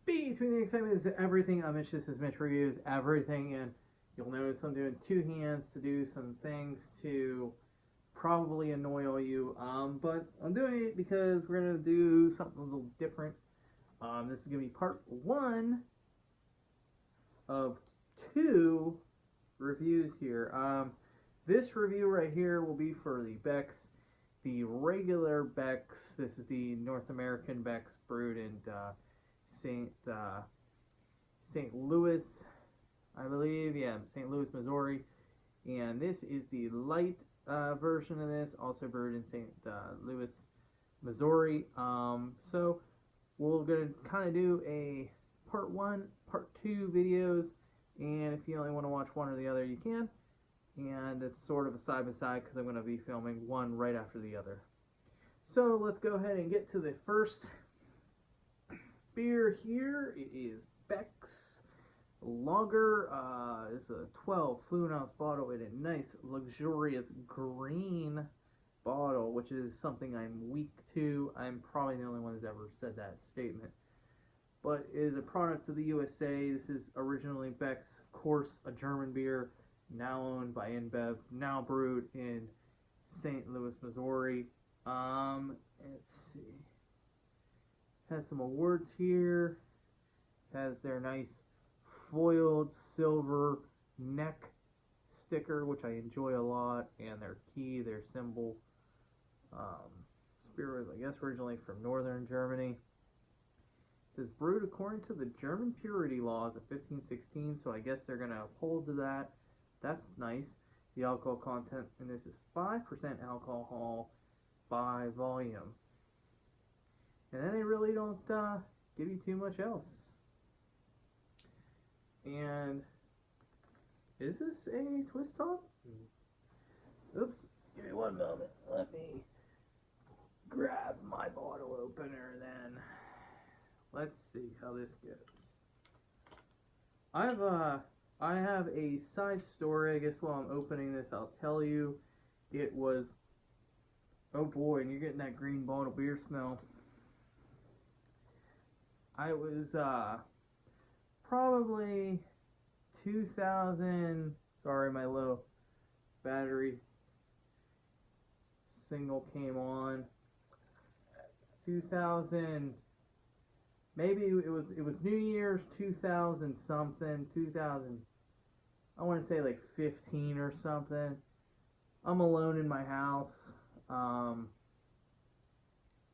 Between the excitement is everything. Mitch, this is Mitch Reviews Everything, and you'll notice I'm doing two hands to do some things to probably annoy all you. But I'm doing it because we're gonna do something a little different. This is gonna be part one of two reviews here. This review right here will be for the Becks, the regular Becks. This is the North American Becks brewed in St. Louis, I believe. Yeah, St. Louis, Missouri. And this is the light version of this, also brewed in St. Louis, Missouri. So we're gonna kind of do a part one, part two videos, and if you only want to watch one or the other, you can. And it's sort of a side by side because I'm going to be filming one right after the other. So let's go ahead and get to the first beer here. It is Becks Lager. It's a 12 fluid ounce bottle in a nice, luxurious green bottle, which is something I'm weak to. I'm probably the only one who's ever said that statement. But it is a product of the USA. This is originally Becks, of course, a German beer, now owned by InBev, now brewed in St. Louis, Missouri. Let's see. Has some awards here. Has their nice foiled silver neck sticker, which I enjoy a lot, and their key, their symbol. Beer was, I guess, originally from northern Germany. It says brewed according to the German purity laws of 1516, so I guess they're going to uphold to that. That's nice. The alcohol content in this is 5% alcohol by volume. And then they really don't give you too much else. And is this a twist top? Oops. Give me one moment. Let me grab my bottle opener then. Let's see how this goes. I have a side story. I guess while I'm opening this, I'll tell you. It was, oh boy, and you're getting that green bottle beer smell. I was probably 2000. Sorry, my low battery signal came on. 2000. Maybe it was New Year's 2000 something, 2000, I want to say like 15 or something. I'm alone in my house,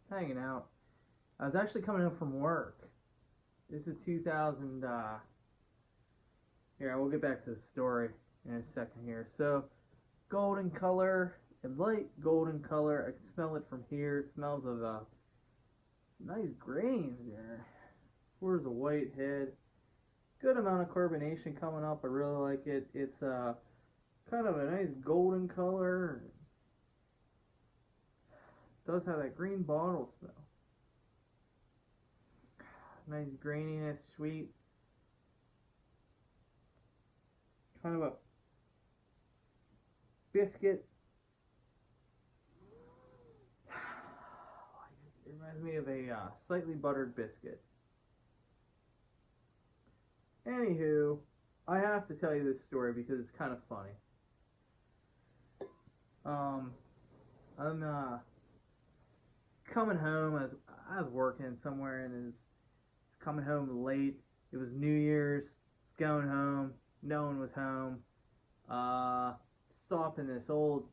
hanging out. I was actually coming home from work. This is 2000, here, we'll get back to the story in a second here. So, golden color, a light golden color. I can smell it from here. It smells of, nice grains there. Where's the white head? Good amount of carbonation coming up. I really like it. It's kind of a nice golden color. It does have that green bottle smell. Nice graininess, sweet. Kind of a biscuit. It reminds me of a slightly buttered biscuit. Anywho, I have to tell you this story because it's kind of funny. I'm coming home. I was working somewhere and is coming home late. It was New Year's. Was going home. No one was home. Stopped in this old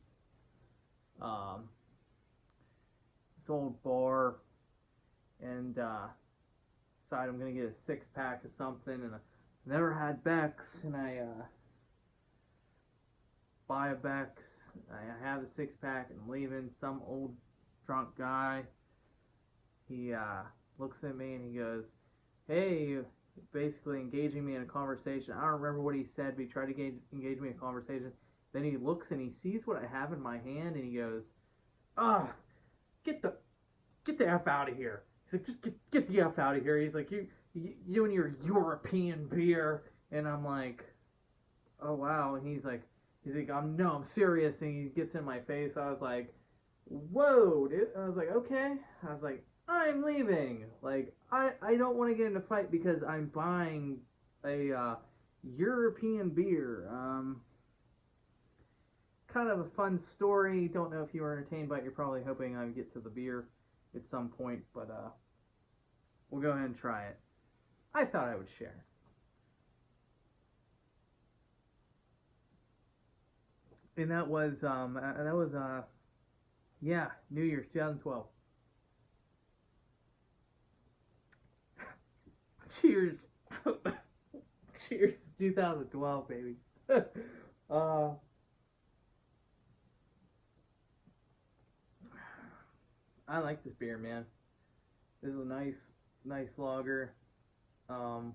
bar and decided I'm gonna get a 6-pack of something, and I never had Becks, and I buy a Becks. I have a 6-pack and I'm leaving. Some old drunk guy, he looks at me and he goes, hey, basically engaging me in a conversation. I don't remember what he said, but he tried to engage me in a conversation. Then he looks and he sees what I have in my hand and he goes, ah, get the F out of here. He's like, just get the F out of here. He's like, you and your European beer. And I'm like, oh wow. And he's like, I'm serious. And he gets in my face. I was like, whoa, dude. I was like, okay. I was like, I'm leaving. Like, I don't want to get in a fight because I'm buying a European beer. Kind of a fun story. Don't know if you were entertained, but you're probably hoping I get to the beer at some point. But we'll go ahead and try it. I thought I would share. And yeah, New Year's 2012. Cheers. Cheers to 2012, baby. uh, I like this beer, man. This is a nice lager. Um,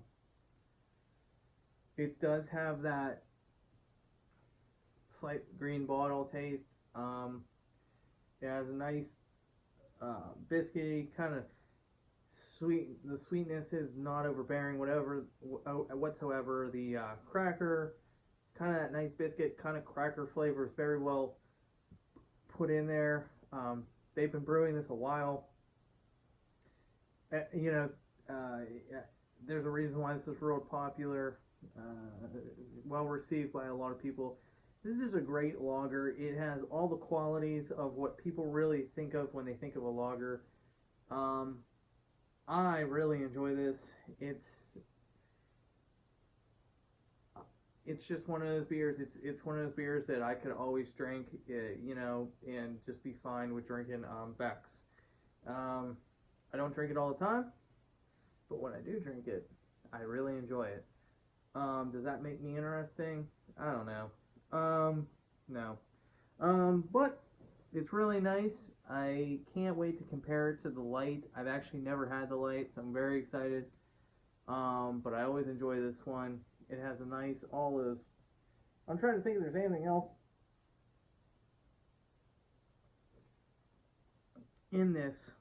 it does have that slight green bottle taste. It has a nice biscuity kind of sweet. The sweetness is not overbearing, whatsoever. The cracker, kind of that nice biscuit, kind of cracker flavor is very well put in there. They've been brewing this a while. You know, there's a reason why this is real popular, well received by a lot of people. This is a great lager. It has all the qualities of what people really think of when they think of a lager. Um, I really enjoy this. It's it's just one of those beers. It's one of those beers that I could always drink, and just be fine with drinking Becks. Um, I don't drink it all the time, but when I do drink it, I really enjoy it. Does that make me interesting? I don't know. No. But it's really nice. I can't wait to compare it to the light. I've actually never had the light, so I'm very excited. But I always enjoy this one. It has a nice olive. I'm trying to think if there's anything else in this.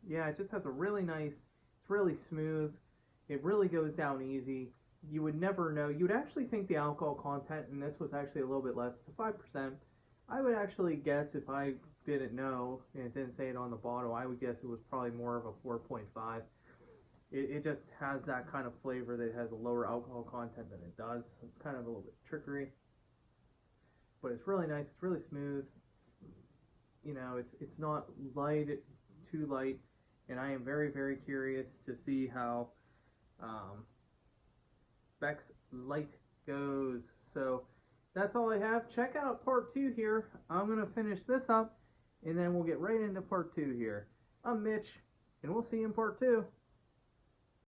Yeah, it just has a really nice, it's really smooth. It really goes down easy. You would never know. You would actually think the alcohol content in this was actually a little bit less. It's 5%. I would actually guess if I didn't know and it didn't say it on the bottle, I would guess it was probably more of a 4.5. It just has that kind of flavor that has a lower alcohol content than it does. So it's kind of a little bit trickery, but it's really nice. It's really smooth. It's not light, too light, and I am very very curious to see how um, Beck's Light goes. So that's all I have. Check out part 2 here. I'm going to finish this up, and then we'll get right into part 2 here. I'm Mitch, and we'll see you in part 2.